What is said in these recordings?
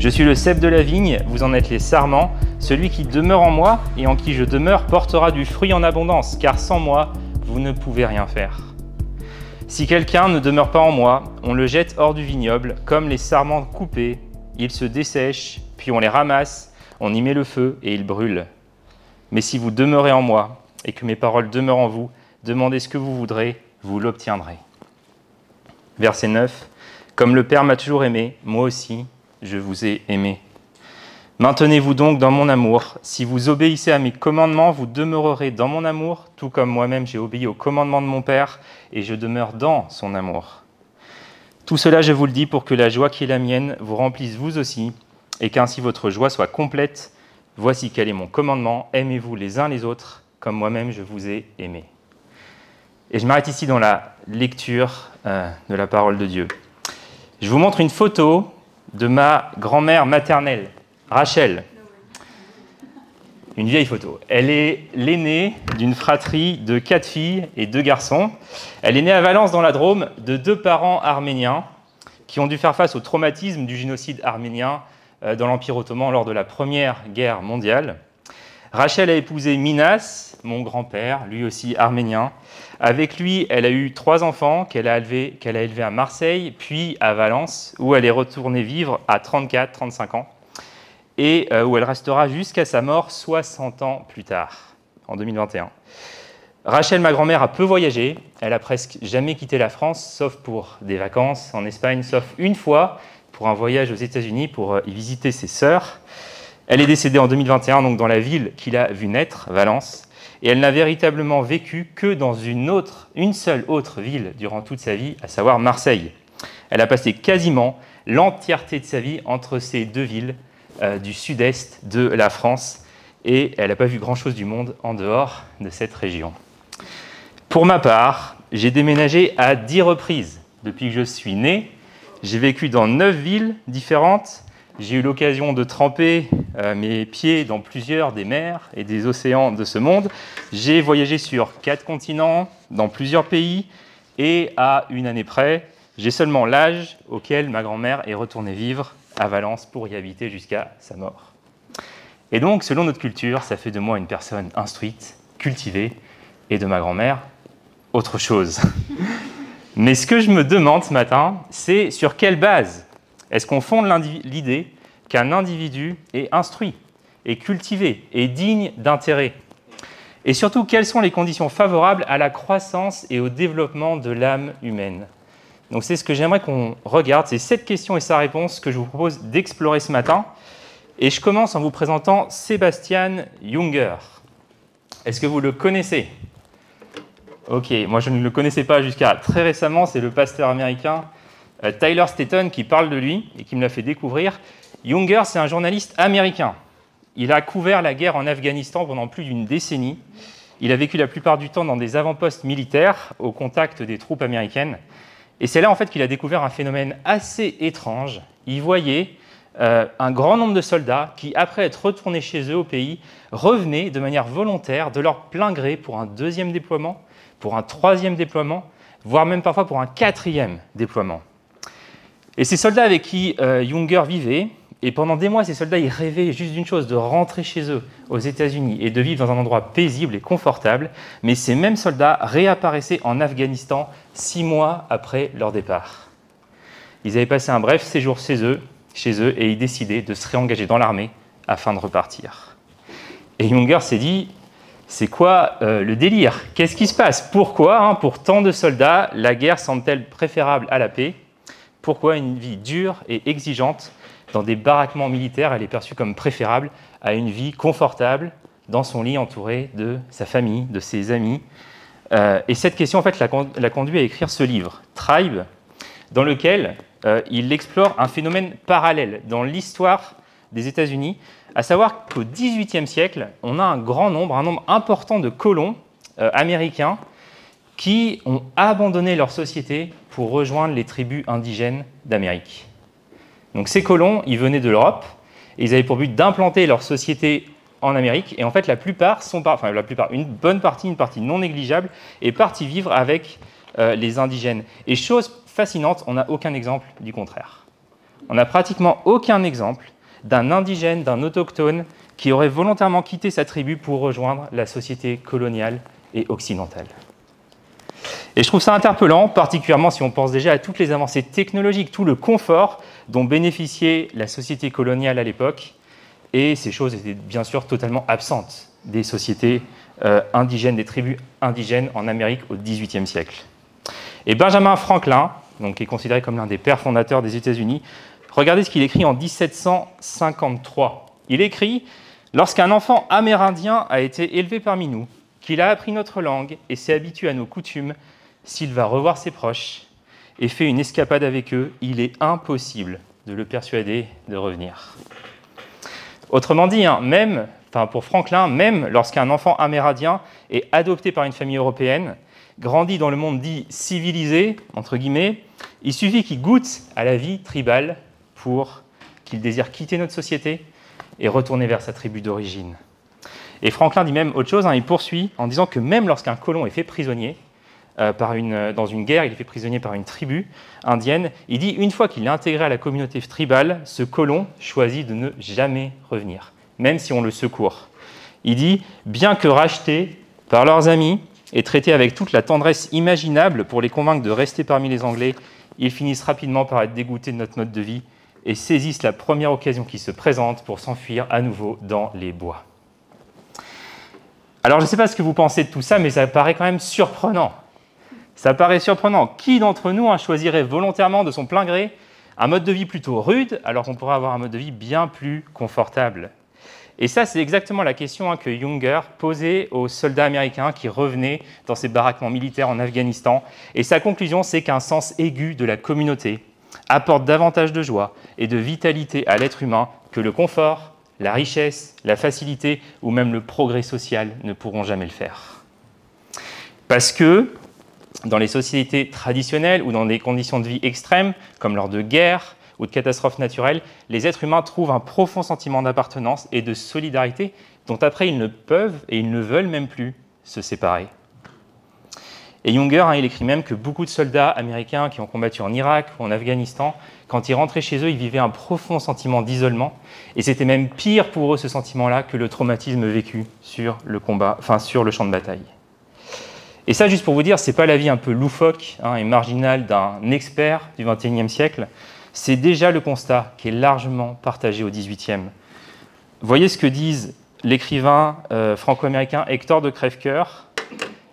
Je suis le cep de la vigne, vous en êtes les sarments. Celui qui demeure en moi et en qui je demeure portera du fruit en abondance, car sans moi, vous ne pouvez rien faire. Si quelqu'un ne demeure pas en moi, on le jette hors du vignoble, comme les sarments coupés. Ils se dessèchent, puis on les ramasse, on y met le feu et ils brûlent. Mais si vous demeurez en moi et que mes paroles demeurent en vous, demandez ce que vous voudrez, vous l'obtiendrez. Verset 9. Comme le Père m'a toujours aimé, moi aussi, je vous ai aimé. Maintenez-vous donc dans mon amour. Si vous obéissez à mes commandements, vous demeurerez dans mon amour, tout comme moi-même j'ai obéi aux commandements de mon Père, et je demeure dans son amour. Tout cela, je vous le dis, pour que la joie qui est la mienne vous remplisse vous aussi, et qu'ainsi votre joie soit complète. Voici quel est mon commandement, aimez-vous les uns les autres, comme moi-même je vous ai aimé. Et je m'arrête ici dans la lecture de la parole de Dieu. Je vous montre une photo de ma grand-mère maternelle, Rachel. Une vieille photo. Elle est l'aînée d'une fratrie de 4 filles et 2 garçons. Elle est née à Valence dans la Drôme de 2 parents arméniens qui ont dû faire face au traumatisme du génocide arménien dans l'Empire ottoman lors de la Première Guerre mondiale. Rachel a épousé Minas, mon grand-père, lui aussi arménien. Avec lui, elle a eu 3 enfants qu'elle a élevés à Marseille, puis à Valence, où elle est retournée vivre à 34-35 ans, et où elle restera jusqu'à sa mort 60 ans plus tard, en 2021. Rachel, ma grand-mère, a peu voyagé. Elle a presque jamais quitté la France, sauf pour des vacances en Espagne, sauf une fois pour un voyage aux États-Unis pour y visiter ses sœurs. Elle est décédée en 2021, donc dans la ville qu'il a vue naître, Valence, et elle n'a véritablement vécu que dans une seule autre ville durant toute sa vie, à savoir Marseille. Elle a passé quasiment l'entièreté de sa vie entre ces 2 villes du sud-est de la France, et elle n'a pas vu grand-chose du monde en dehors de cette région. Pour ma part, j'ai déménagé à 10 reprises depuis que je suis né. J'ai vécu dans 9 villes différentes. J'ai eu l'occasion de tremper mes pieds dans plusieurs des mers et des océans de ce monde. J'ai voyagé sur 4 continents, dans plusieurs pays, et à une année près, j'ai seulement l'âge auquel ma grand-mère est retournée vivre à Valence pour y habiter jusqu'à sa mort. Et donc, selon notre culture, ça fait de moi une personne instruite, cultivée, et de ma grand-mère, autre chose. Mais ce que je me demande ce matin, c'est sur quelle base est-ce qu'on fonde l'idée qu'un individu est instruit, est cultivé, est digne d'intérêt? Et surtout, quelles sont les conditions favorables à la croissance et au développement de l'âme humaine? Donc c'est ce que j'aimerais qu'on regarde, c'est cette question et sa réponse que je vous propose d'explorer ce matin. Et je commence en vous présentant Sebastian Junger. Est-ce que vous le connaissez? Ok, moi je ne le connaissais pas jusqu'à très récemment, c'est le pasteur américain Tyler Staton qui parle de lui et qui me l'a fait découvrir. Junger, c'est un journaliste américain. Il a couvert la guerre en Afghanistan pendant plus d'une décennie. Il a vécu la plupart du temps dans des avant-postes militaires au contact des troupes américaines. Et c'est là en fait qu'il a découvert un phénomène assez étrange. Il voyait un grand nombre de soldats qui, après être retournés chez eux au pays, revenaient de manière volontaire, de leur plein gré, pour un 2e déploiement, pour un 3e déploiement, voire même parfois pour un 4e déploiement. Et ces soldats avec qui Junger vivait, et pendant des mois, ces soldats ils rêvaient juste d'une chose, de rentrer chez eux aux États-Unis et de vivre dans un endroit paisible et confortable, mais ces mêmes soldats réapparaissaient en Afghanistan 6 mois après leur départ. Ils avaient passé un bref séjour chez eux, et ils décidaient de se réengager dans l'armée afin de repartir. Et Junger s'est dit, c'est quoi le délire? Qu'est-ce qui se passe? Pourquoi, pour tant de soldats, la guerre semble-t-elle préférable à la paix? Pourquoi une vie dure et exigeante dans des baraquements militaires, elle est perçue comme préférable à une vie confortable dans son lit entouré de sa famille, de ses amis? Et cette question, en fait, l'a conduit à écrire ce livre, Tribe, dans lequel il explore un phénomène parallèle dans l'histoire des États-Unis, à savoir qu'au XVIIIe siècle, on a un nombre important de colons américains qui ont abandonné leur société pour rejoindre les tribus indigènes d'Amérique. Donc ces colons, ils venaient de l'Europe, et ils avaient pour but d'implanter leur société en Amérique, et en fait une bonne partie, une partie non négligeable, est partie vivre avec les indigènes. Et chose fascinante, on n'a aucun exemple du contraire. On n'a pratiquement aucun exemple d'un indigène, d'un autochtone, qui aurait volontairement quitté sa tribu pour rejoindre la société coloniale et occidentale. Et je trouve ça interpellant, particulièrement si on pense déjà à toutes les avancées technologiques, tout le confort dont bénéficiait la société coloniale à l'époque. Et ces choses étaient bien sûr totalement absentes des sociétés indigènes, des tribus indigènes en Amérique au XVIIIe siècle. Et Benjamin Franklin, donc, qui est considéré comme l'un des pères fondateurs des États-Unis, regardez ce qu'il écrit en 1753. Il écrit « Lorsqu'un enfant amérindien a été élevé parmi nous, qu'il a appris notre langue et s'est habitué à nos coutumes, s'il va revoir ses proches et fait une escapade avec eux, il est impossible de le persuader de revenir. » Autrement dit, pour Franklin, même lorsqu'un enfant amérindien est adopté par une famille européenne, grandit dans le monde dit civilisé, entre guillemets, il suffit qu'il goûte à la vie tribale pour qu'il désire quitter notre société et retourner vers sa tribu d'origine. Et Franklin dit même autre chose, il poursuit en disant que même lorsqu'un colon est fait prisonnier, dans une guerre, il est fait prisonnier par une tribu indienne, il dit une fois qu'il est intégré à la communauté tribale, ce colon choisit de ne jamais revenir, même si on le secourt. Il dit, bien que rachetés par leurs amis et traités avec toute la tendresse imaginable pour les convaincre de rester parmi les Anglais, ils finissent rapidement par être dégoûtés de notre mode de vie et saisissent la première occasion qui se présente pour s'enfuir à nouveau dans les bois. Alors je ne sais pas ce que vous pensez de tout ça, mais ça paraît quand même surprenant. Ça paraît surprenant. Qui d'entre nous choisirait volontairement de son plein gré un mode de vie plutôt rude, alors qu'on pourrait avoir un mode de vie bien plus confortable? Et ça, c'est exactement la question que Younger posait aux soldats américains qui revenaient dans ces baraquements militaires en Afghanistan. Et sa conclusion, c'est qu'un sens aigu de la communauté apporte davantage de joie et de vitalité à l'être humain que le confort, la richesse, la facilité ou même le progrès social ne pourront jamais le faire. Parce que dans les sociétés traditionnelles ou dans des conditions de vie extrêmes, comme lors de guerres ou de catastrophes naturelles, les êtres humains trouvent un profond sentiment d'appartenance et de solidarité dont après ils ne peuvent et ils ne veulent même plus se séparer. Et Younger, il écrit même que beaucoup de soldats américains qui ont combattu en Irak ou en Afghanistan, quand ils rentraient chez eux, ils vivaient un profond sentiment d'isolement. Et c'était même pire pour eux, ce sentiment-là, que le traumatisme vécu sur le champ de bataille. Et ça, juste pour vous dire, ce n'est pas la vie un peu loufoque et marginale d'un expert du XXIe siècle, c'est déjà le constat qui est largement partagé au XVIIIe. Voyez ce que disent l'écrivain franco-américain Hector de Crèvecoeur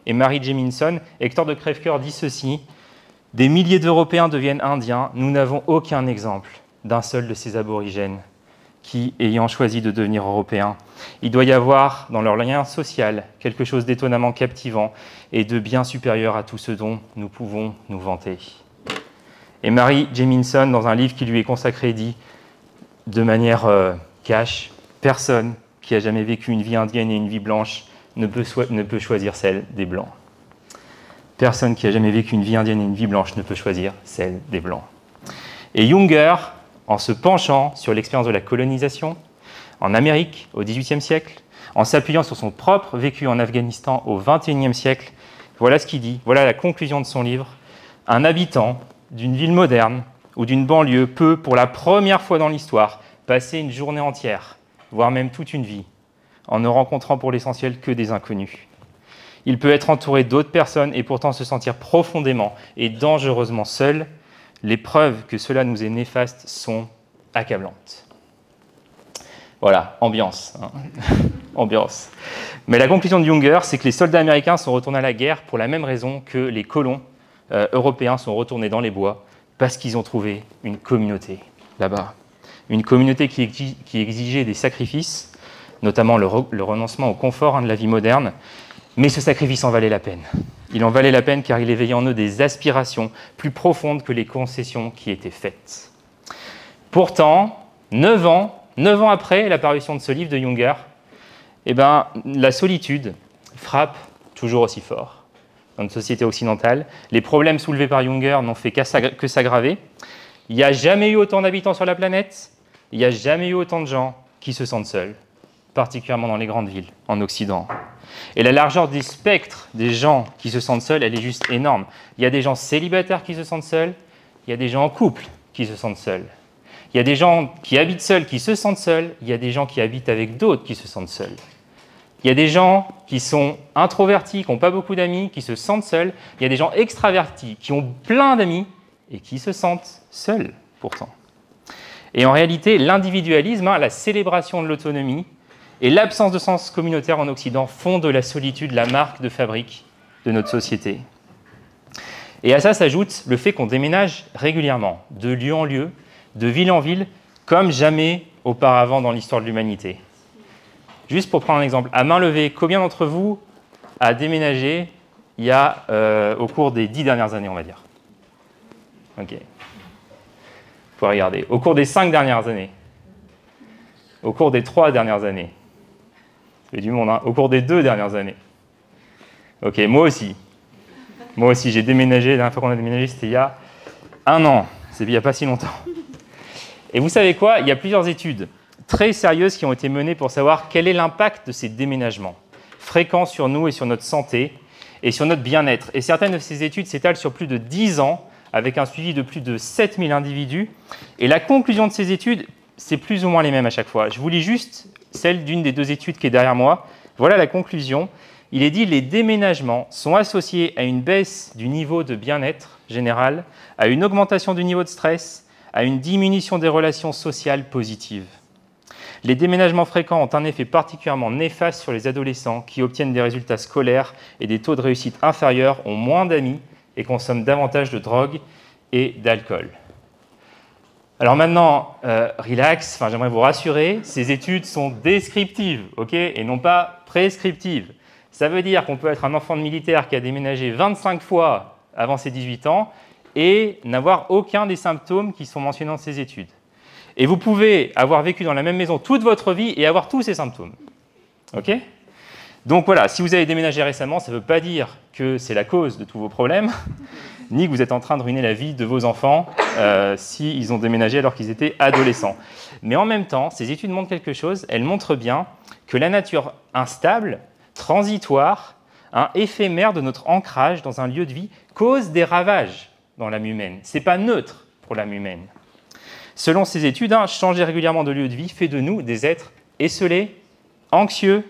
et Mary Jemison. Hector de Crèvecoeur dit ceci: « Des milliers d'Européens deviennent indiens, nous n'avons aucun exemple d'un seul de ces aborigènes qui, ayant choisi de devenir européens, il doit y avoir dans leur lien social quelque chose d'étonnamment captivant et de bien supérieur à tout ce dont nous pouvons nous vanter. » Et Mary Jemison, dans un livre qui lui est consacré, dit de manière cash, « Personne qui a jamais vécu une vie indienne et une vie blanche ne peut choisir celle des Blancs. » Personne qui a jamais vécu une vie indienne et une vie blanche ne peut choisir celle des Blancs. Et Younger, en se penchant sur l'expérience de la colonisation en Amérique au XVIIIe siècle, en s'appuyant sur son propre vécu en Afghanistan au XXIe siècle, voilà ce qu'il dit, voilà la conclusion de son livre. Un habitant d'une ville moderne ou d'une banlieue peut, pour la première fois dans l'histoire, passer une journée entière, voire même toute une vie, en ne rencontrant pour l'essentiel que des inconnus. Il peut être entouré d'autres personnes et pourtant se sentir profondément et dangereusement seul. Les preuves que cela nous est néfaste sont accablantes. Voilà, ambiance. Ambiance. Mais la conclusion de Younger, c'est que les soldats américains sont retournés à la guerre pour la même raison que les colons européens sont retournés dans les bois, parce qu'ils ont trouvé une communauté là-bas. Une communauté qui exigeait des sacrifices, notamment le renoncement au confort de la vie moderne, mais ce sacrifice en valait la peine. Il en valait la peine car il éveillait en eux des aspirations plus profondes que les concessions qui étaient faites. Pourtant, 9 ans après l'apparition de ce livre de Younger, la solitude frappe toujours aussi fort dans notre société occidentale. Les problèmes soulevés par Younger n'ont fait que s'aggraver. Il n'y a jamais eu autant d'habitants sur la planète, il n'y a jamais eu autant de gens qui se sentent seuls, particulièrement dans les grandes villes, en Occident. Et la largeur du spectre des gens qui se sentent seuls, elle est juste énorme. Il y a des gens célibataires qui se sentent seuls, il y a des gens en couple qui se sentent seuls. Il y a des gens qui habitent seuls, qui se sentent seuls. Il y a des gens qui habitent avec d'autres qui se sentent seuls. Il y a des gens qui sont introvertis, qui n'ont pas beaucoup d'amis, qui se sentent seuls. Il y a des gens extravertis, qui ont plein d'amis et qui se sentent seuls, pourtant. Et en réalité, l'individualisme, la célébration de l'autonomie et l'absence de sens communautaire en Occident font de la solitude la marque de fabrique de notre société. Et à ça s'ajoute le fait qu'on déménage régulièrement, de lieu en lieu, de ville en ville, comme jamais auparavant dans l'histoire de l'humanité. Juste pour prendre un exemple, à main levée, combien d'entre vous a déménagé il y a, au cours des 10 dernières années, on va dire? Ok. Vous pouvez regarder. Au cours des 5 dernières années? Au cours des 3 dernières années? Ça fait du monde, hein? Au cours des 2 dernières années? Ok, moi aussi. Moi aussi, j'ai déménagé. La dernière fois qu'on a déménagé, c'était il y a 1 an. C'est il n'y a pas si longtemps. Et vous savez quoi? Il y a plusieurs études très sérieuses qui ont été menées pour savoir quel est l'impact de ces déménagements fréquents sur nous et sur notre santé et sur notre bien-être. Et certaines de ces études s'étalent sur plus de 10 ans avec un suivi de plus de 7000 individus. Et la conclusion de ces études, c'est plus ou moins les mêmes à chaque fois. Je vous lis juste celle d'une des 2 études qui est derrière moi. Voilà la conclusion. Il est dit que les déménagements sont associés à une baisse du niveau de bien-être général, à une augmentation du niveau de stress, à une diminution des relations sociales positives. Les déménagements fréquents ont un effet particulièrement néfaste sur les adolescents qui obtiennent des résultats scolaires et des taux de réussite inférieurs, ont moins d'amis et consomment davantage de drogue et d'alcool. Alors maintenant, relax, j'aimerais vous rassurer, ces études sont descriptives, et non pas prescriptives. Ça veut dire qu'on peut être un enfant de militaire qui a déménagé 25 fois avant ses 18 ans et n'avoir aucun des symptômes qui sont mentionnés dans ces études. Et vous pouvez avoir vécu dans la même maison toute votre vie et avoir tous ces symptômes. Donc voilà, si vous avez déménagé récemment, ça ne veut pas dire que c'est la cause de tous vos problèmes, ni que vous êtes en train de ruiner la vie de vos enfants s'ils ont déménagé alors qu'ils étaient adolescents. Mais en même temps, ces études montrent quelque chose, elles montrent bien que la nature instable, transitoire, éphémère de notre ancrage dans un lieu de vie cause des ravages dans l'âme humaine. Ce n'est pas neutre pour l'âme humaine. Selon ces études, changer régulièrement de lieu de vie fait de nous des êtres esseulés, anxieux,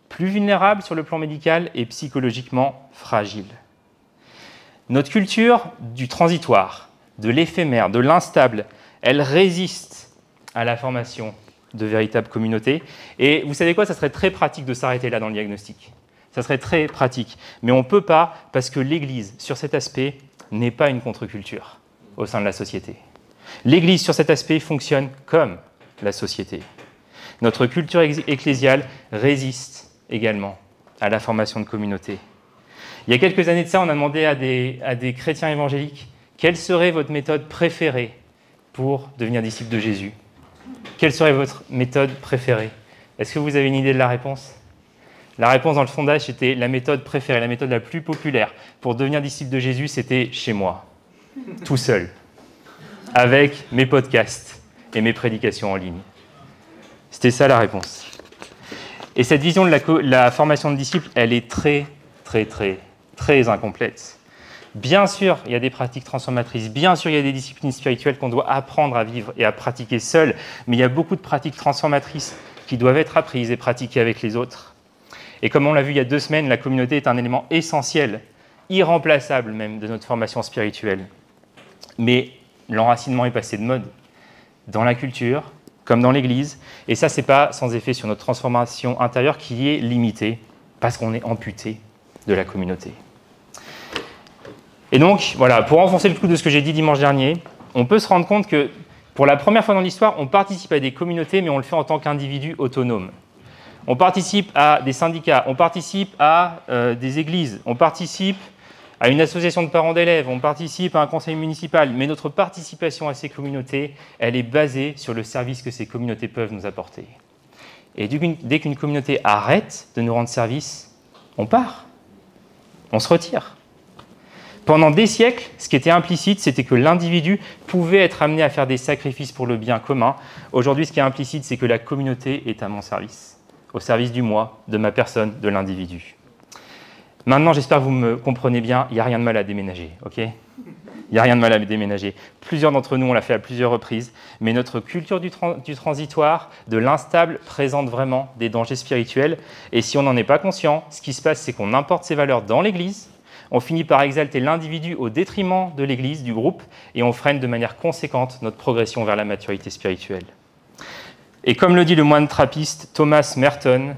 plus vulnérables sur le plan médical et psychologiquement fragiles. Notre culture du transitoire, de l'éphémère, de l'instable, elle résiste à la formation de véritables communautés. Et vous savez quoi, ça serait très pratique de s'arrêter là dans le diagnostic. Ça serait très pratique. Mais on ne peut pas parce que l'Église, sur cet aspect, n'est pas une contre-culture au sein de la société. L'Église, sur cet aspect, fonctionne comme la société. Notre culture ecclésiale résiste également à la formation de communautés. Il y a quelques années de ça, on a demandé à des chrétiens évangéliques quelle serait votre méthode préférée pour devenir disciple de Jésus. Quelle serait votre méthode préférée? Est-ce que vous avez une idée de la réponse? La réponse dans le sondage, c'était la méthode préférée, la méthode la plus populaire pour devenir disciple de Jésus, c'était chez moi, tout seul, avec mes podcasts et mes prédications en ligne. C'était ça la réponse. Et cette vision de la formation de disciples, elle est très, très, très, très incomplète. Bien sûr, il y a des pratiques transformatrices, bien sûr, il y a des disciplines spirituelles qu'on doit apprendre à vivre et à pratiquer seul, mais il y a beaucoup de pratiques transformatrices qui doivent être apprises et pratiquées avec les autres. Et comme on l'a vu il y a 2 semaines, la communauté est un élément essentiel, irremplaçable même, de notre formation spirituelle. Mais l'enracinement est passé de mode dans la culture, comme dans l'Église, et ça, ce n'est pas sans effet sur notre transformation intérieure qui est limitée, parce qu'on est amputé de la communauté. Et donc, voilà, pour enfoncer le clou de ce que j'ai dit dimanche dernier, on peut se rendre compte que, pour la première fois dans l'histoire, on participe à des communautés, mais on le fait en tant qu'individu autonome. On participe à des syndicats, on participe à des églises, on participe à une association de parents d'élèves, on participe à un conseil municipal, mais notre participation à ces communautés, elle est basée sur le service que ces communautés peuvent nous apporter. Et dès qu'une communauté arrête de nous rendre service, on part, on se retire. Pendant des siècles, ce qui était implicite, c'était que l'individu pouvait être amené à faire des sacrifices pour le bien commun. Aujourd'hui, ce qui est implicite, c'est que la communauté est à mon service, au service du moi, de ma personne, de l'individu. Maintenant, j'espère que vous me comprenez bien, il n'y a rien de mal à déménager, ok ? Il Il n'y a rien de mal à déménager. Plusieurs d'entre nous, on l'a fait à plusieurs reprises, mais notre culture du transitoire, de l'instable, présente vraiment des dangers spirituels. Et si on n'en est pas conscient, ce qui se passe, c'est qu'on importe ces valeurs dans l'Église, on finit par exalter l'individu au détriment de l'Église, du groupe, et on freine de manière conséquente notre progression vers la maturité spirituelle. Et comme le dit le moine trappiste Thomas Merton,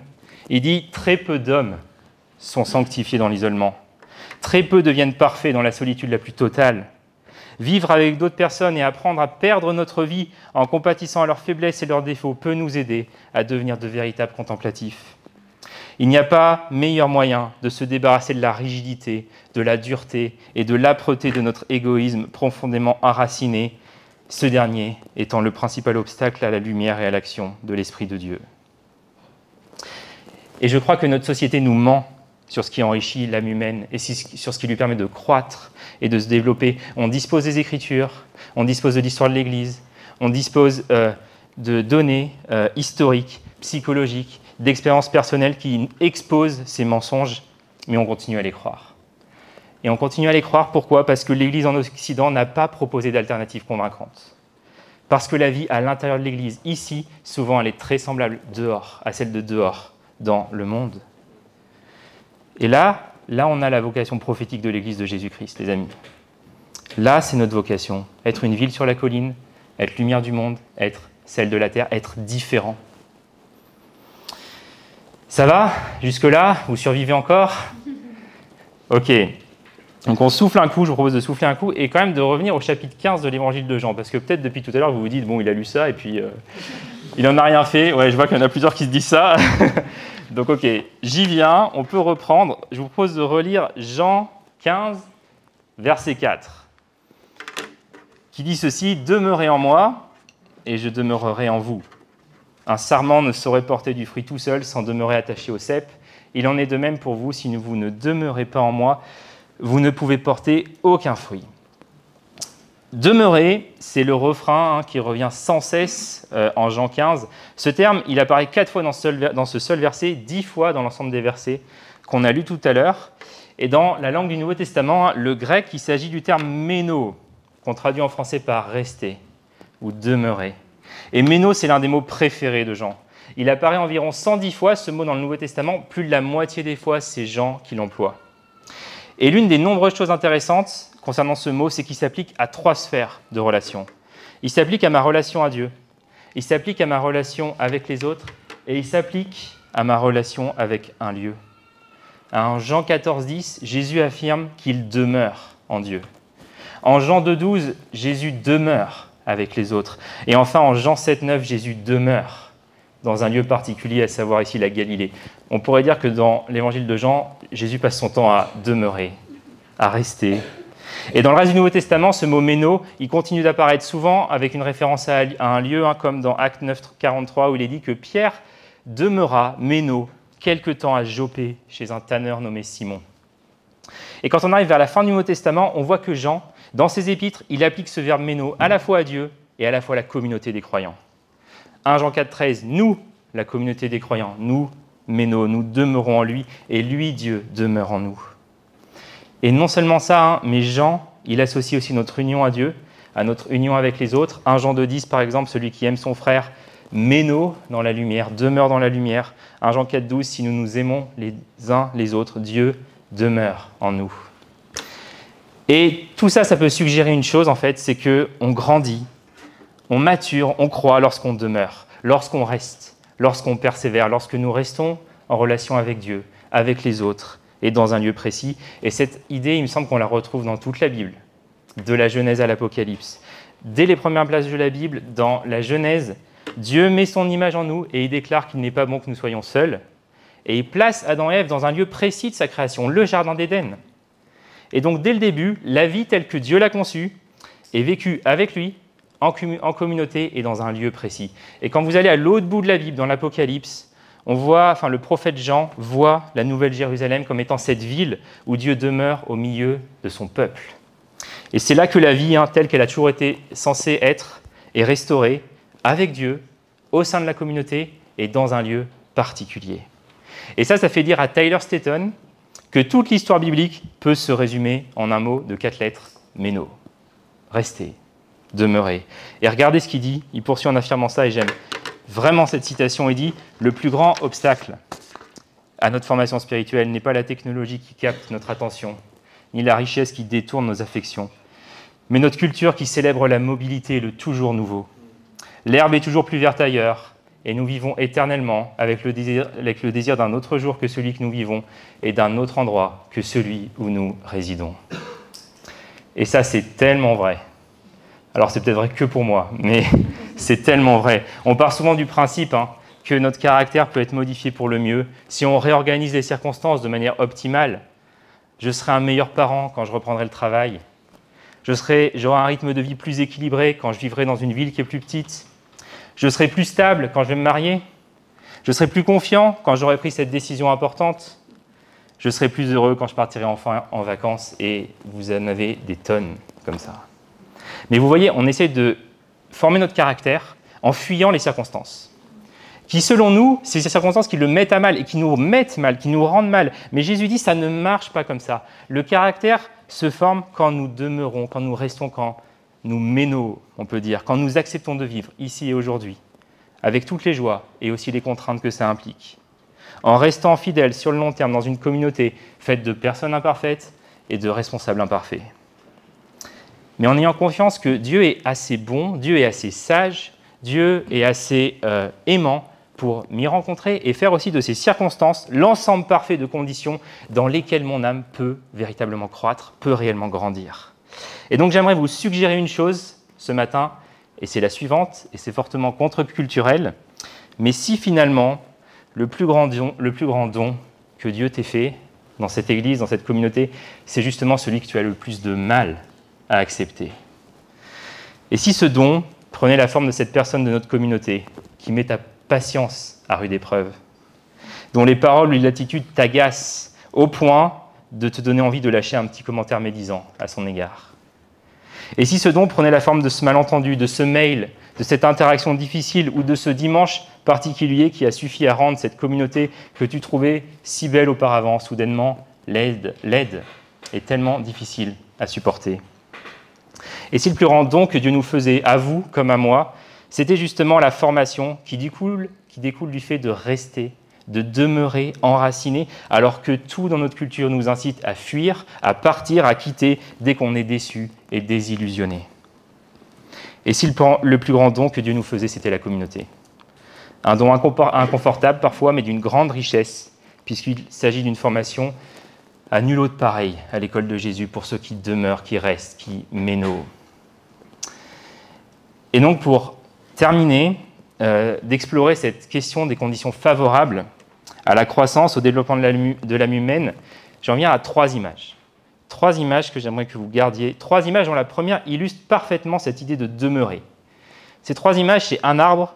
il dit « Très peu d'hommes sont sanctifiés dans l'isolement. Très peu deviennent parfaits dans la solitude la plus totale. Vivre avec d'autres personnes et apprendre à perdre notre vie en compatissant à leurs faiblesses et leurs défauts peut nous aider à devenir de véritables contemplatifs. Il n'y a pas meilleur moyen de se débarrasser de la rigidité, de la dureté et de l'âpreté de notre égoïsme profondément enraciné, ce dernier étant le principal obstacle à la lumière et à l'action de l'Esprit de Dieu. Et je crois que notre société nous ment sur ce qui enrichit l'âme humaine et sur ce qui lui permet de croître et de se développer. On dispose des Écritures, on dispose de l'histoire de l'Église, on dispose de données historiques, psychologiques, d'expériences personnelles qui exposent ces mensonges, mais on continue à les croire. Et on continue à les croire, pourquoi ? Parce que l'Église en Occident n'a pas proposé d'alternative convaincante. Parce que la vie à l'intérieur de l'Église, ici, souvent elle est très semblable dehors, à celle de dehors, dans le monde. Et là, on a la vocation prophétique de l'Église de Jésus-Christ, les amis. Là, c'est notre vocation. Être une ville sur la colline, être lumière du monde, être celle de la terre, être différent. Ça va ? Jusque-là, vous survivez encore ? Ok. Donc on souffle un coup, je vous propose de souffler un coup, et quand même de revenir au chapitre 15 de l'Évangile de Jean, parce que peut-être depuis tout à l'heure, vous vous dites, bon, il a lu ça, et puis il n'en a rien fait. Ouais, je vois qu'il y en a plusieurs qui se disent ça. Donc ok, j'y viens, on peut reprendre. Je vous propose de relire Jean 15, verset 4, qui dit ceci, « Demeurez en moi, et je demeurerai en vous. Un sarment ne saurait porter du fruit tout seul sans demeurer attaché au cep. Il en est de même pour vous, si vous ne demeurez pas en moi, vous ne pouvez porter aucun fruit. » Demeurer, c'est le refrain qui revient sans cesse en Jean 15. Ce terme, il apparaît 4 fois dans ce seul verset, 10 fois dans l'ensemble des versets qu'on a lus tout à l'heure. Et dans la langue du Nouveau Testament, le grec, il s'agit du terme méno, qu'on traduit en français par rester ou demeurer. Et méno, c'est l'un des mots préférés de Jean. Il apparaît environ 110 fois, ce mot, dans le Nouveau Testament. Plus de la moitié des fois, c'est Jean qui l'emploie. Et l'une des nombreuses choses intéressantes concernant ce mot, c'est qu'il s'applique à 3 sphères de relations. Il s'applique à ma relation à Dieu, il s'applique à ma relation avec les autres, et il s'applique à ma relation avec un lieu. En Jean 14, 10, Jésus affirme qu'il demeure en Dieu. En Jean 2, 12, Jésus demeure avec les autres. Et enfin, en Jean 7, 9, Jésus demeure dans un lieu particulier, à savoir ici la Galilée. On pourrait dire que dans l'évangile de Jean, Jésus passe son temps à demeurer, à rester. Et dans le reste du Nouveau Testament, ce mot « méno », il continue d'apparaître souvent avec une référence à un lieu, comme dans Actes 9, 43, où il est dit que Pierre demeura, méno, quelque temps à Jopé, chez un tanneur nommé Simon. Et quand on arrive vers la fin du Nouveau Testament, on voit que Jean, dans ses épîtres, il applique ce verbe « méno » à la fois à Dieu et à la fois à la communauté des croyants. 1 Jean 4, 13, nous, la communauté des croyants, nous, méno, nous demeurons en lui, et lui, Dieu, demeure en nous. Et non seulement ça, mais Jean, il associe aussi notre union à Dieu, à notre union avec les autres. 1 Jean 2, 10, par exemple, celui qui aime son frère, méno dans la lumière, demeure dans la lumière. 1 Jean 4, 12, si nous nous aimons les uns les autres, Dieu demeure en nous. Et tout ça, ça peut suggérer une chose, en fait, c'est qu'on grandit, on mature, on croit lorsqu'on demeure, lorsqu'on reste, lorsqu'on persévère, lorsque nous restons en relation avec Dieu, avec les autres, et dans un lieu précis. Et cette idée, il me semble qu'on la retrouve dans toute la Bible, de la Genèse à l'Apocalypse. Dès les premières places de la Bible, dans la Genèse, Dieu met son image en nous et il déclare qu'il n'est pas bon que nous soyons seuls. Et il place Adam et Ève dans un lieu précis de sa création, le Jardin d'Éden. Et donc, dès le début, la vie telle que Dieu l'a conçue est vécue avec lui, en communauté et dans un lieu précis. Et quand vous allez à l'autre bout de la Bible, dans l'Apocalypse, le prophète Jean voit la Nouvelle Jérusalem comme étant cette ville où Dieu demeure au milieu de son peuple. Et c'est là que la vie, telle qu'elle a toujours été censée être, est restaurée avec Dieu, au sein de la communauté et dans un lieu particulier. Et ça fait dire à Tyler Staton que toute l'histoire biblique peut se résumer en un mot de 4 lettres, méno. restez, demeurez. Et regardez ce qu'il dit, il poursuit en affirmant ça, et j'aime vraiment cette citation. Il dit « Le plus grand obstacle à notre formation spirituelle n'est pas la technologie qui capte notre attention, ni la richesse qui détourne nos affections, mais notre culture qui célèbre la mobilité et le toujours nouveau. L'herbe est toujours plus verte ailleurs, et nous vivons éternellement avec le désir d'un autre jour que celui que nous vivons et d'un autre endroit que celui où nous résidons. » Et ça, c'est tellement vrai. Alors, c'est peut-être vrai que pour moi, mais c'est tellement vrai. On part souvent du principe que notre caractère peut être modifié pour le mieux. Si on réorganise les circonstances de manière optimale, je serai un meilleur parent quand je reprendrai le travail. J'aurai un rythme de vie plus équilibré quand je vivrai dans une ville qui est plus petite. Je serai plus stable quand je vais me marier. Je serai plus confiant quand j'aurai pris cette décision importante. Je serai plus heureux quand je partirai enfin en vacances. Et vous en avez des tonnes comme ça. Mais vous voyez, on essaie de former notre caractère en fuyant les circonstances. Qui, selon nous, c'est ces circonstances qui le mettent à mal et qui nous mettent mal, qui nous rendent mal. Mais Jésus dit, ça ne marche pas comme ça. Le caractère se forme quand nous demeurons, quand nous restons, quand nous menons, on peut dire, quand nous acceptons de vivre ici et aujourd'hui, avec toutes les joies et aussi les contraintes que ça implique. En restant fidèles sur le long terme dans une communauté faite de personnes imparfaites et de responsables imparfaits. Mais en ayant confiance que Dieu est assez bon, Dieu est assez sage, Dieu est assez aimant pour m'y rencontrer et faire aussi de ces circonstances l'ensemble parfait de conditions dans lesquelles mon âme peut véritablement croître, peut réellement grandir. Et donc j'aimerais vous suggérer une chose ce matin, et c'est la suivante, et c'est fortement contre-culturel, mais si finalement le plus grand don que Dieu t'ait fait dans cette église, dans cette communauté, c'est justement celui que tu as le plus de mal à accepter. Et si ce don prenait la forme de cette personne de notre communauté qui met ta patience à rude épreuve, dont les paroles ou l'attitude t'agacent au point de te donner envie de lâcher un petit commentaire médisant à son égard. Et si ce don prenait la forme de ce malentendu, de ce mail, de cette interaction difficile ou de ce dimanche particulier qui a suffi à rendre cette communauté que tu trouvais si belle auparavant, soudainement laide et tellement difficile à supporter. Et si le plus grand don que Dieu nous faisait, à vous comme à moi, c'était justement la formation qui découle du fait de rester, de demeurer enraciné, alors que tout dans notre culture nous incite à fuir, à partir, à quitter dès qu'on est déçu et désillusionné. Et si le plus grand don que Dieu nous faisait, c'était la communauté. Un don inconfortable parfois, mais d'une grande richesse, puisqu'il s'agit d'une formation à nul autre pareil à l'école de Jésus pour ceux qui demeurent, qui restent, qui ménent. Et donc pour terminer, d'explorer cette question des conditions favorables à la croissance, au développement de l'âme humaine, j'en viens à 3 images. 3 images que j'aimerais que vous gardiez. 3 images dont la première illustre parfaitement cette idée de demeurer. Ces 3 images, c'est un arbre,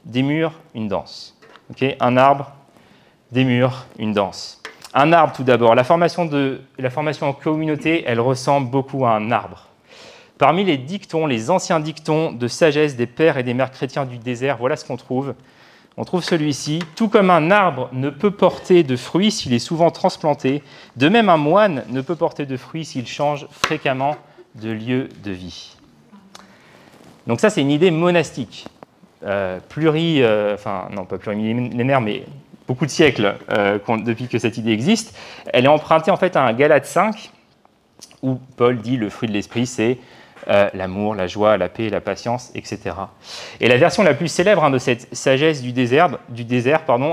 des murs, une danse. Okay, un arbre, des murs, une danse. Un arbre tout d'abord. La formation en communauté, elle ressemble beaucoup à un arbre. Parmi les dictons, les anciens dictons de sagesse des pères et des mères chrétiens du désert, voilà ce qu'on trouve. On trouve celui-ci. Tout comme un arbre ne peut porter de fruits s'il est souvent transplanté, de même un moine ne peut porter de fruits s'il change fréquemment de lieu de vie. Donc ça, c'est une idée monastique. Pas plurimillénaire, mais beaucoup de siècles depuis que cette idée existe. Elle est empruntée en fait à un Galates 5, où Paul dit le fruit de l'esprit, c'est l'amour, la joie, la paix, la patience, etc. Et la version la plus célèbre de cette sagesse du désert,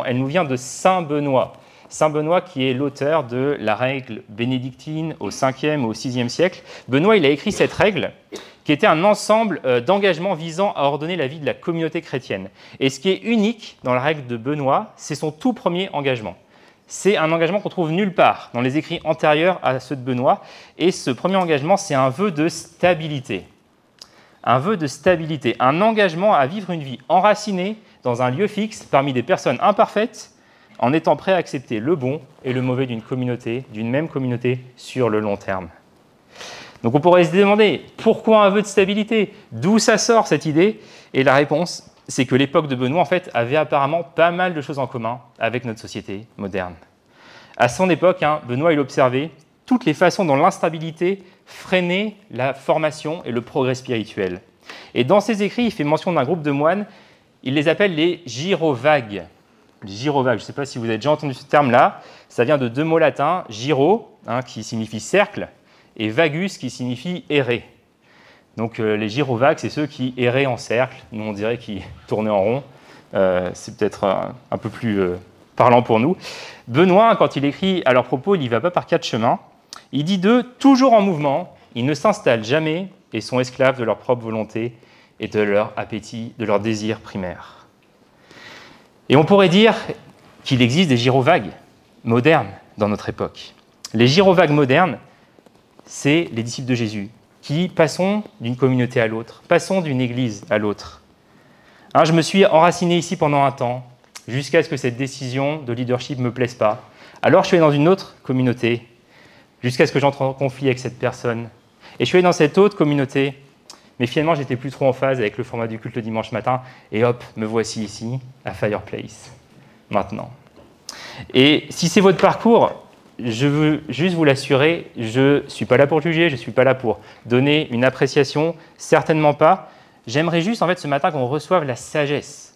elle nous vient de saint Benoît. Saint Benoît qui est l'auteur de la règle bénédictine au 5e ou au 6e siècle. Benoît, il a écrit cette règle qui était un ensemble d'engagements visant à ordonner la vie de la communauté chrétienne. Et ce qui est unique dans la règle de Benoît, c'est son tout premier engagement. C'est un engagement qu'on trouve nulle part dans les écrits antérieurs à ceux de Benoît. Et ce premier engagement, c'est un vœu de stabilité. Un vœu de stabilité, un engagement à vivre une vie enracinée dans un lieu fixe parmi des personnes imparfaites, en étant prêt à accepter le bon et le mauvais d'une même communauté sur le long terme. Donc on pourrait se demander, pourquoi un vœu de stabilité? D'où ça sort cette idée? Et la réponse, c'est que l'époque de Benoît, en fait, avait apparemment pas mal de choses en commun avec notre société moderne. À son époque, Benoît, il observait toutes les façons dont l'instabilité freiner la formation et le progrès spirituel. Et dans ses écrits, il fait mention d'un groupe de moines, il les appelle les gyrovagues. Les gyrovagues, je ne sais pas si vous avez déjà entendu ce terme-là, ça vient de deux mots latins, gyro, qui signifie cercle, et vagus, qui signifie errer. Donc les gyrovagues, c'est ceux qui erraient en cercle, nous on dirait qui tournaient en rond, c'est peut-être un peu plus parlant pour nous. Benoît, quand il écrit à leur propos, il n'y va pas par quatre chemins, il dit d'eux, toujours en mouvement, ils ne s'installent jamais et sont esclaves de leur propre volonté et de leur appétit, de leur désir primaire. Et on pourrait dire qu'il existe des gyrovagues modernes dans notre époque. Les gyrovagues modernes, c'est les disciples de Jésus, qui passons d'une communauté à l'autre, passons d'une église à l'autre. Je me suis enraciné ici pendant un temps, jusqu'à ce que cette décision de leadership ne me plaise pas. Alors je suis allé dans une autre communauté, jusqu'à ce que j'entre en conflit avec cette personne. Et je suis allé dans cette autre communauté, mais finalement j'étais plus trop en phase avec le format du culte le dimanche matin, et hop, me voici ici, à Fireplace, maintenant. Et si c'est votre parcours, je veux juste vous l'assurer, je ne suis pas là pour juger, je ne suis pas là pour donner une appréciation, certainement pas. J'aimerais juste en fait ce matin qu'on reçoive la sagesse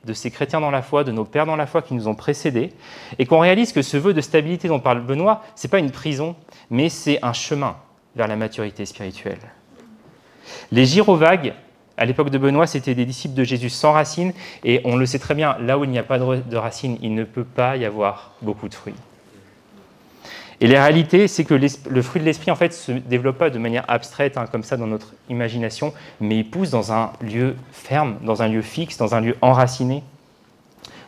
de ces chrétiens dans la foi, de nos pères dans la foi qui nous ont précédés, et qu'on réalise que ce vœu de stabilité dont parle Benoît, ce n'est pas une prison, mais c'est un chemin vers la maturité spirituelle. Les gyrovagues, à l'époque de Benoît, c'était des disciples de Jésus sans racines, et on le sait très bien, là où il n'y a pas de racines, il ne peut pas y avoir beaucoup de fruits. Et la réalité, c'est que le fruit de l'esprit, en fait, se développe pas de manière abstraite, comme ça, dans notre imagination, mais il pousse dans un lieu ferme, dans un lieu fixe, dans un lieu enraciné.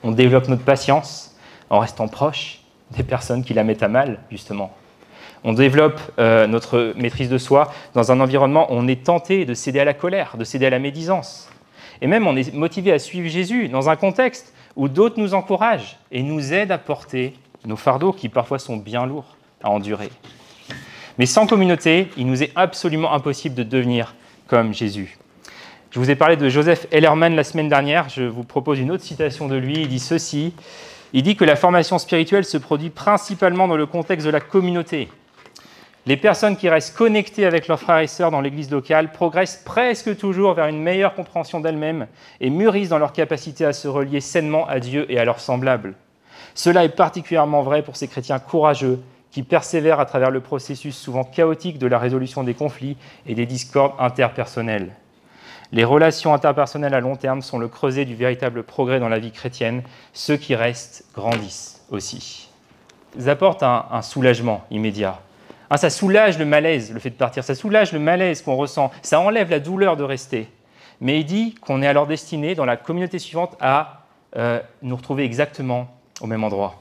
On développe notre patience en restant proche des personnes qui la mettent à mal, justement. On développe notre maîtrise de soi dans un environnement où on est tenté de céder à la colère, de céder à la médisance. Et même, on est motivé à suivre Jésus dans un contexte où d'autres nous encouragent et nous aident à porter nos fardeaux qui parfois sont bien lourds à endurer. Mais sans communauté, il nous est absolument impossible de devenir comme Jésus. Je vous ai parlé de Joseph Hellerman la semaine dernière, je vous propose une autre citation de lui, il dit ceci, il dit que la formation spirituelle se produit principalement dans le contexte de la communauté. Les personnes qui restent connectées avec leurs frères et sœurs dans l'église locale progressent presque toujours vers une meilleure compréhension d'elles-mêmes et mûrissent dans leur capacité à se relier sainement à Dieu et à leurs semblables. Cela est particulièrement vrai pour ces chrétiens courageux qui persévèrent à travers le processus souvent chaotique de la résolution des conflits et des discordes interpersonnelles. Les relations interpersonnelles à long terme sont le creuset du véritable progrès dans la vie chrétienne. Ceux qui restent grandissent aussi. Ils apportent un soulagement immédiat. Ça soulage le malaise, le fait de partir. Ça soulage le malaise qu'on ressent. Ça enlève la douleur de rester. Mais il dit qu'on est alors destiné, dans la communauté suivante, à nous retrouver exactement au même endroit.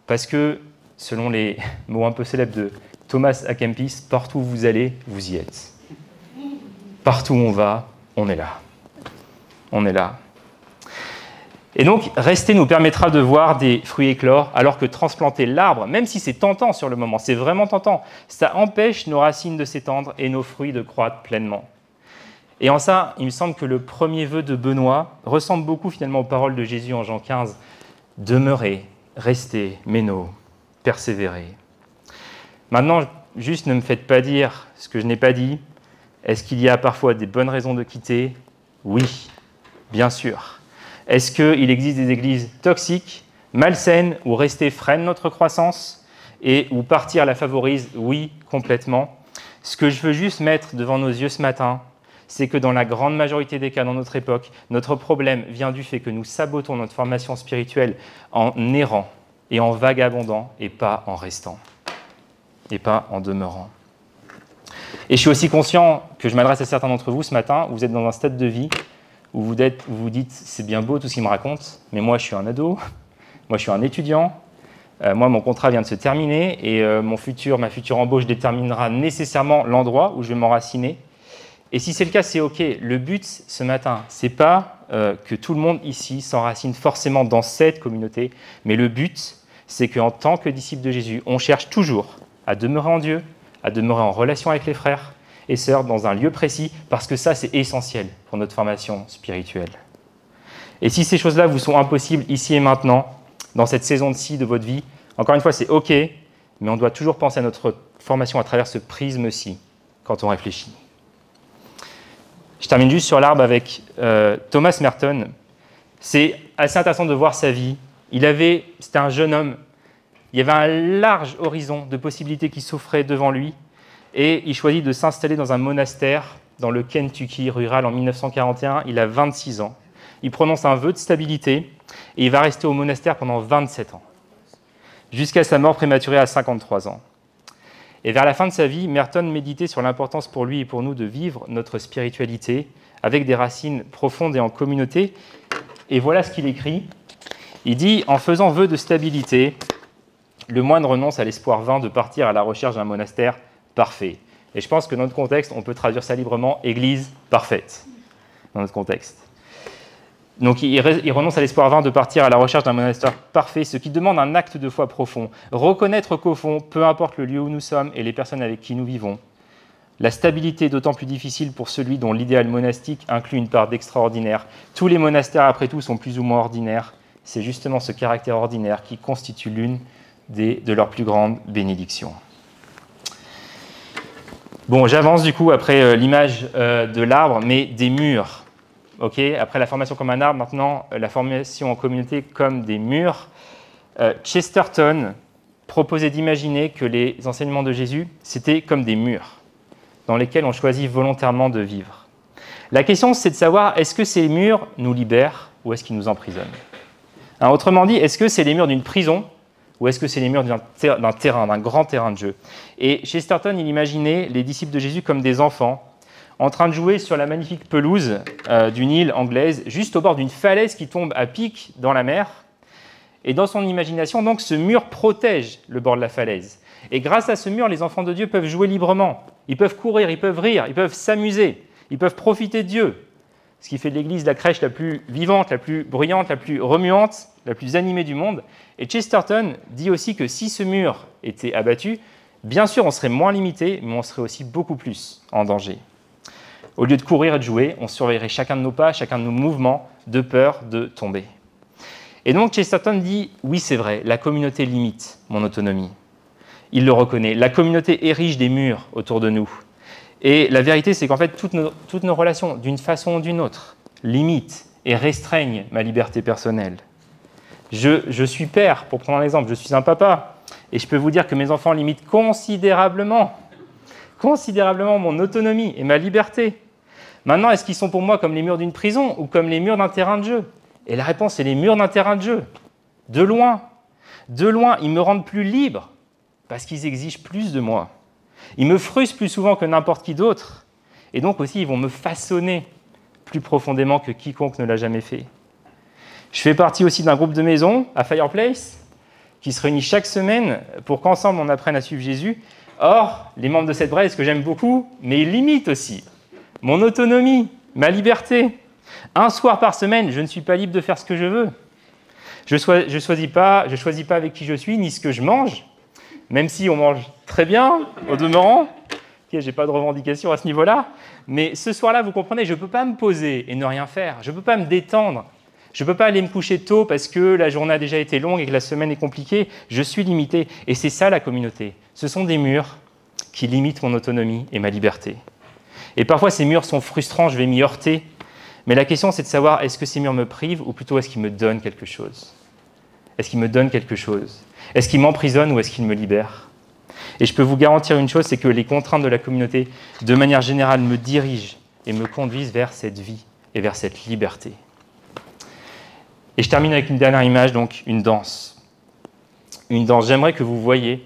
Parce que, selon les mots un peu célèbres de Thomas à Kempis, partout où vous allez, vous y êtes. Partout où on va, on est là. On est là. Et donc, rester nous permettra de voir des fruits éclore, alors que transplanter l'arbre, même si c'est tentant sur le moment, c'est vraiment tentant, ça empêche nos racines de s'étendre et nos fruits de croître pleinement. Et en ça, il me semble que le premier vœu de Benoît ressemble beaucoup finalement aux paroles de Jésus en Jean 15. Demeurez, restez, méno, persévérez. Maintenant, juste ne me faites pas dire ce que je n'ai pas dit. Est-ce qu'il y a parfois des bonnes raisons de quitter ? Oui, bien sûr. Est-ce qu'il existe des églises toxiques, malsaines, où rester freine notre croissance et où partir la favorise ? Oui, complètement. Ce que je veux juste mettre devant nos yeux ce matin, c'est que dans la grande majorité des cas dans notre époque, notre problème vient du fait que nous sabotons notre formation spirituelle en errant et en vagabondant et pas en restant et pas en demeurant. Et je suis aussi conscient que je m'adresse à certains d'entre vous ce matin, vous êtes dans un stade de vie où vous vous dites « c'est bien beau tout ce qu'il me raconte, mais moi je suis un ado, moi je suis un étudiant, moi mon contrat vient de se terminer et ma future embauche déterminera nécessairement l'endroit où je vais m'enraciner. » Et si c'est le cas, c'est OK. Le but ce matin, ce n'est pas que tout le monde ici s'enracine forcément dans cette communauté, mais le but, c'est qu'en tant que disciples de Jésus, on cherche toujours à demeurer en Dieu, à demeurer en relation avec les frères et sœurs dans un lieu précis, parce que ça, c'est essentiel pour notre formation spirituelle. Et si ces choses-là vous sont impossibles ici et maintenant, dans cette saison-ci de votre vie, encore une fois, c'est OK, mais on doit toujours penser à notre formation à travers ce prisme-ci, quand on réfléchit. Je termine juste sur l'arbre avec Thomas Merton. C'est assez intéressant de voir sa vie. C'était un jeune homme. Il y avait un large horizon de possibilités qui s'offraient devant lui. Et il choisit de s'installer dans un monastère dans le Kentucky rural en 1941. Il a 26 ans. Il prononce un vœu de stabilité et il va rester au monastère pendant 27 ans, jusqu'à sa mort prématurée à 53 ans. Et vers la fin de sa vie, Merton méditait sur l'importance pour lui et pour nous de vivre notre spiritualité avec des racines profondes et en communauté. Et voilà ce qu'il écrit. Il dit « En faisant vœu de stabilité, le moine renonce à l'espoir vain de partir à la recherche d'un monastère parfait. » Et je pense que dans notre contexte, on peut traduire ça librement « Église parfaite » dans notre contexte. Donc il renonce à l'espoir vain de partir à la recherche d'un monastère parfait, ce qui demande un acte de foi profond. Reconnaître qu'au fond, peu importe le lieu où nous sommes et les personnes avec qui nous vivons, la stabilité est d'autant plus difficile pour celui dont l'idéal monastique inclut une part d'extraordinaire. Tous les monastères, après tout, sont plus ou moins ordinaires. C'est justement ce caractère ordinaire qui constitue l'une de leurs plus grandes bénédictions. Bon, j'avance du coup après l'image de l'arbre, mais des murs. Okay, après la formation comme un arbre, maintenant la formation en communauté comme des murs. Chesterton proposait d'imaginer que les enseignements de Jésus, c'était comme des murs dans lesquels on choisit volontairement de vivre. La question, c'est de savoir, est-ce que ces murs nous libèrent ou est-ce qu'ils nous emprisonnent? Autrement dit, est-ce que c'est les murs d'une prison ou est-ce que c'est les murs d'un terrain, d'un grand terrain de jeu? Et Chesterton, il imaginait les disciples de Jésus comme des enfants en train de jouer sur la magnifique pelouse d'une île anglaise, juste au bord d'une falaise qui tombe à pic dans la mer. Et dans son imagination, donc, ce mur protège le bord de la falaise. Et grâce à ce mur, les enfants de Dieu peuvent jouer librement. Ils peuvent courir, ils peuvent rire, ils peuvent s'amuser, ils peuvent profiter de Dieu. Ce qui fait de l'Église la crèche la plus vivante, la plus bruyante, la plus remuante, la plus animée du monde. Et Chesterton dit aussi que si ce mur était abattu, bien sûr, on serait moins limité, mais on serait aussi beaucoup plus en danger. Au lieu de courir et de jouer, on surveillerait chacun de nos pas, chacun de nos mouvements, de peur de tomber. Et donc Chesterton dit, oui c'est vrai, la communauté limite mon autonomie. Il le reconnaît, la communauté érige des murs autour de nous. Et la vérité c'est qu'en fait, toutes nos relations, d'une façon ou d'une autre, limitent et restreignent ma liberté personnelle. Je suis père, pour prendre un exemple, je suis un papa, et je peux vous dire que mes enfants limitent considérablement mon autonomie et ma liberté. Maintenant, est-ce qu'ils sont pour moi comme les murs d'une prison ou comme les murs d'un terrain de jeu? Et la réponse, c'est les murs d'un terrain de jeu. De loin, ils me rendent plus libre parce qu'ils exigent plus de moi. Ils me frustrent plus souvent que n'importe qui d'autre. Et donc aussi, ils vont me façonner plus profondément que quiconque ne l'a jamais fait. Je fais partie aussi d'un groupe de maison à Fireplace qui se réunit chaque semaine pour qu'ensemble on apprenne à suivre Jésus. Or, les membres de cette braise que j'aime beaucoup, mais ils limitent aussi mon autonomie, ma liberté. Un soir par semaine, je ne suis pas libre de faire ce que je veux. Je ne choisis pas avec qui je suis, ni ce que je mange, même si on mange très bien, au demeurant. Je n'ai pas de revendication à ce niveau-là. Mais ce soir-là, vous comprenez, je ne peux pas me poser et ne rien faire. Je ne peux pas me détendre. Je ne peux pas aller me coucher tôt parce que la journée a déjà été longue et que la semaine est compliquée. Je suis limité. Et c'est ça la communauté. Ce sont des murs qui limitent mon autonomie et ma liberté. Et parfois, ces murs sont frustrants, je vais m'y heurter. Mais la question, c'est de savoir, est-ce que ces murs me privent ou plutôt est-ce qu'ils me donnent quelque chose? Est-ce qu'ils me donnent quelque chose? Est-ce qu'ils m'emprisonnent ou est-ce qu'ils me libèrent? Et je peux vous garantir une chose, c'est que les contraintes de la communauté, de manière générale, me dirigent et me conduisent vers cette vie et vers cette liberté. Et je termine avec une dernière image, donc une danse. Une danse, j'aimerais que vous voyiez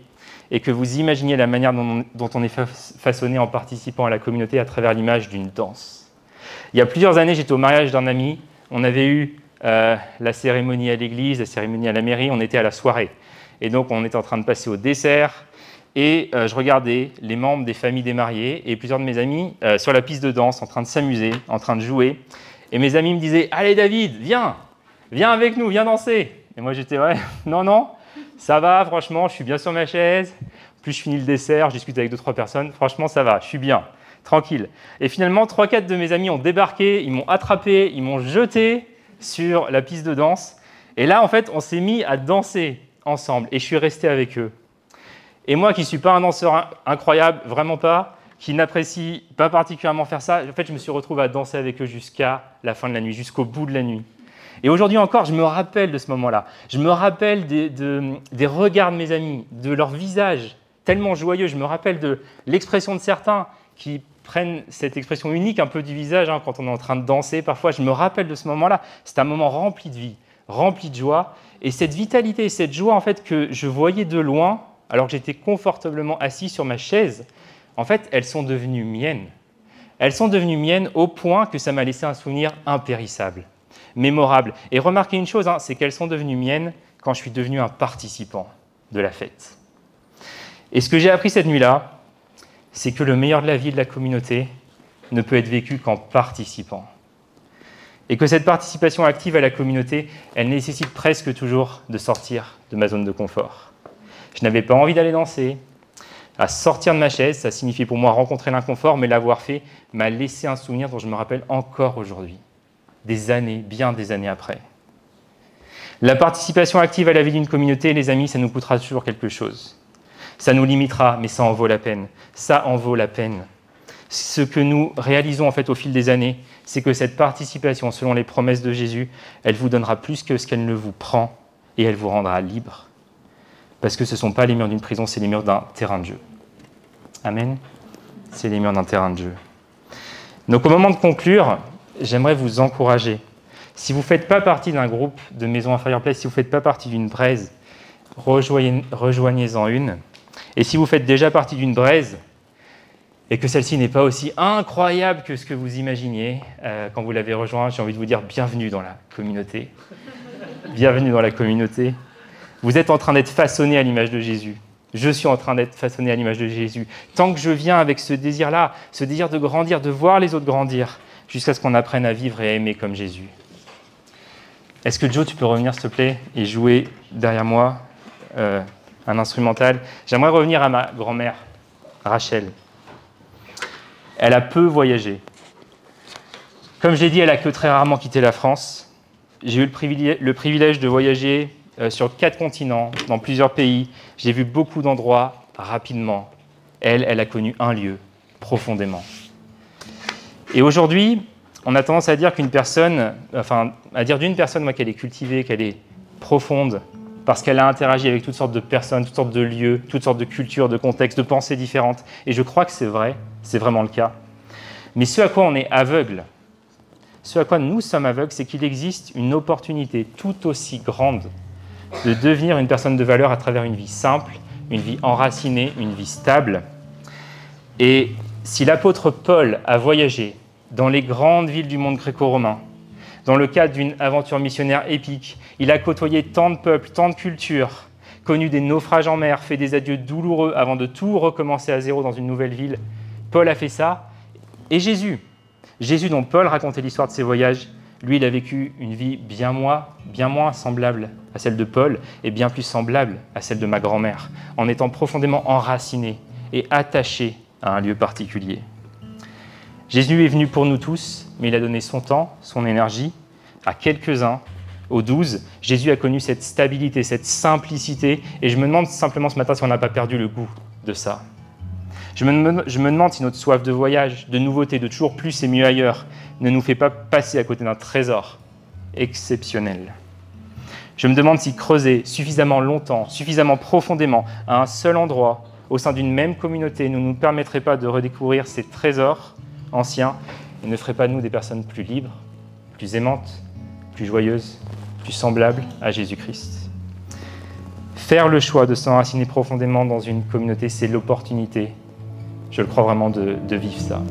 et que vous imaginiez la manière dont on est façonné en participant à la communauté à travers l'image d'une danse. Il y a plusieurs années, j'étais au mariage d'un ami. On avait eu la cérémonie à l'église, la cérémonie à la mairie, on était à la soirée. Et donc, on était en train de passer au dessert. Et je regardais les membres des familles des mariés et plusieurs de mes amis sur la piste de danse, en train de s'amuser, en train de jouer. Et mes amis me disaient « Allez David, viens avec nous, viens danser !» Et moi, j'étais « Ouais, non, ça va, franchement, je suis bien sur ma chaise. Plus je finis le dessert, je discute avec 2-3 personnes. Franchement, ça va, je suis bien, tranquille. » Et finalement, 3-4 de mes amis ont débarqué, ils m'ont attrapé, ils m'ont jeté sur la piste de danse. Et là, en fait, on s'est mis à danser ensemble et je suis resté avec eux. Et moi qui ne suis pas un danseur incroyable, vraiment pas, qui n'apprécie pas particulièrement faire ça, en fait, je me suis retrouvé à danser avec eux jusqu'à la fin de la nuit, jusqu'au bout de la nuit. Et aujourd'hui encore, je me rappelle de ce moment-là. Je me rappelle des regards de mes amis, de leur visage tellement joyeux. Je me rappelle de l'expression de certains qui prennent cette expression unique un peu du visage quand on est en train de danser. Parfois, je me rappelle de ce moment-là. C'est un moment rempli de vie, rempli de joie. Et cette vitalité, cette joie en fait, que je voyais de loin, alors que j'étais confortablement assis sur ma chaise, en fait, elles sont devenues miennes. Elles sont devenues miennes au point que ça m'a laissé un souvenir impérissable, mémorable. Et remarquez une chose, c'est qu'elles sont devenues miennes quand je suis devenu un participant de la fête. Et ce que j'ai appris cette nuit-là, c'est que le meilleur de la vie de la communauté ne peut être vécu qu'en participant. Et que cette participation active à la communauté, elle nécessite presque toujours de sortir de ma zone de confort. Je n'avais pas envie d'aller danser. À sortir de ma chaise, ça signifiait pour moi rencontrer l'inconfort, mais l'avoir fait m'a laissé un souvenir dont je me rappelle encore aujourd'hui, des années, bien des années après. La participation active à la vie d'une communauté, les amis, ça nous coûtera toujours quelque chose. Ça nous limitera, mais ça en vaut la peine. Ça en vaut la peine. Ce que nous réalisons en fait au fil des années, c'est que cette participation, selon les promesses de Jésus, elle vous donnera plus que ce qu'elle ne vous prend et elle vous rendra libre. Parce que ce ne sont pas les murs d'une prison, c'est les murs d'un terrain de jeu. Amen. C'est les murs d'un terrain de jeu. Donc au moment de conclure, j'aimerais vous encourager. Si vous ne faites pas partie d'un groupe de Maison Inférieure Place, si vous ne faites pas partie d'une braise, rejoignez-en une. Et si vous faites déjà partie d'une braise, et que celle-ci n'est pas aussi incroyable que ce que vous imaginiez, quand vous l'avez rejoint, j'ai envie de vous dire bienvenue dans la communauté. Bienvenue dans la communauté. Vous êtes en train d'être façonné à l'image de Jésus. Je suis en train d'être façonné à l'image de Jésus. Tant que je viens avec ce désir-là, ce désir de grandir, de voir les autres grandir, jusqu'à ce qu'on apprenne à vivre et à aimer comme Jésus. Est-ce que Joe, tu peux revenir, s'il te plaît, et jouer derrière moi un instrumental? J'aimerais revenir à ma grand-mère, Rachel. Elle a peu voyagé. Comme j'ai dit, elle a que très rarement quitté la France. J'ai eu le privilège de voyager sur 4 continents, dans plusieurs pays. J'ai vu beaucoup d'endroits rapidement. Elle a connu un lieu, profondément. Et aujourd'hui, on a tendance à dire qu'une personne, d'une personne qu'elle est cultivée, qu'elle est profonde, parce qu'elle a interagi avec toutes sortes de personnes, toutes sortes de lieux, toutes sortes de cultures, de contextes, de pensées différentes. Et je crois que c'est vrai, c'est vraiment le cas. Mais ce à quoi on est aveugle, ce à quoi nous sommes aveugles, c'est qu'il existe une opportunité tout aussi grande de devenir une personne de valeur à travers une vie simple, une vie enracinée, une vie stable. Et si l'apôtre Paul a voyagé dans les grandes villes du monde gréco-romain, dans le cadre d'une aventure missionnaire épique, il a côtoyé tant de peuples, tant de cultures, connu des naufrages en mer, fait des adieux douloureux avant de tout recommencer à zéro dans une nouvelle ville. Paul a fait ça. Et Jésus dont Paul racontait l'histoire de ses voyages, lui, il a vécu une vie bien moins semblable à celle de Paul et bien plus semblable à celle de ma grand-mère, en étant profondément enraciné et attaché à un lieu particulier. Jésus est venu pour nous tous, mais il a donné son temps, son énergie à quelques-uns. Aux 12, Jésus a connu cette stabilité, cette simplicité, et je me demande simplement ce matin si on n'a pas perdu le goût de ça. Je me demande si notre soif de voyage, de nouveauté, de toujours plus et mieux ailleurs, ne nous fait pas passer à côté d'un trésor exceptionnel. Je me demande si creuser suffisamment longtemps, suffisamment profondément, à un seul endroit, au sein d'une même communauté, ne nous permettrait pas de redécouvrir ces trésors anciens et ne ferait pas de nous des personnes plus libres, plus aimantes, plus joyeuses, plus semblables à Jésus-Christ. Faire le choix de s'enraciner profondément dans une communauté, c'est l'opportunité, je le crois vraiment, de vivre ça.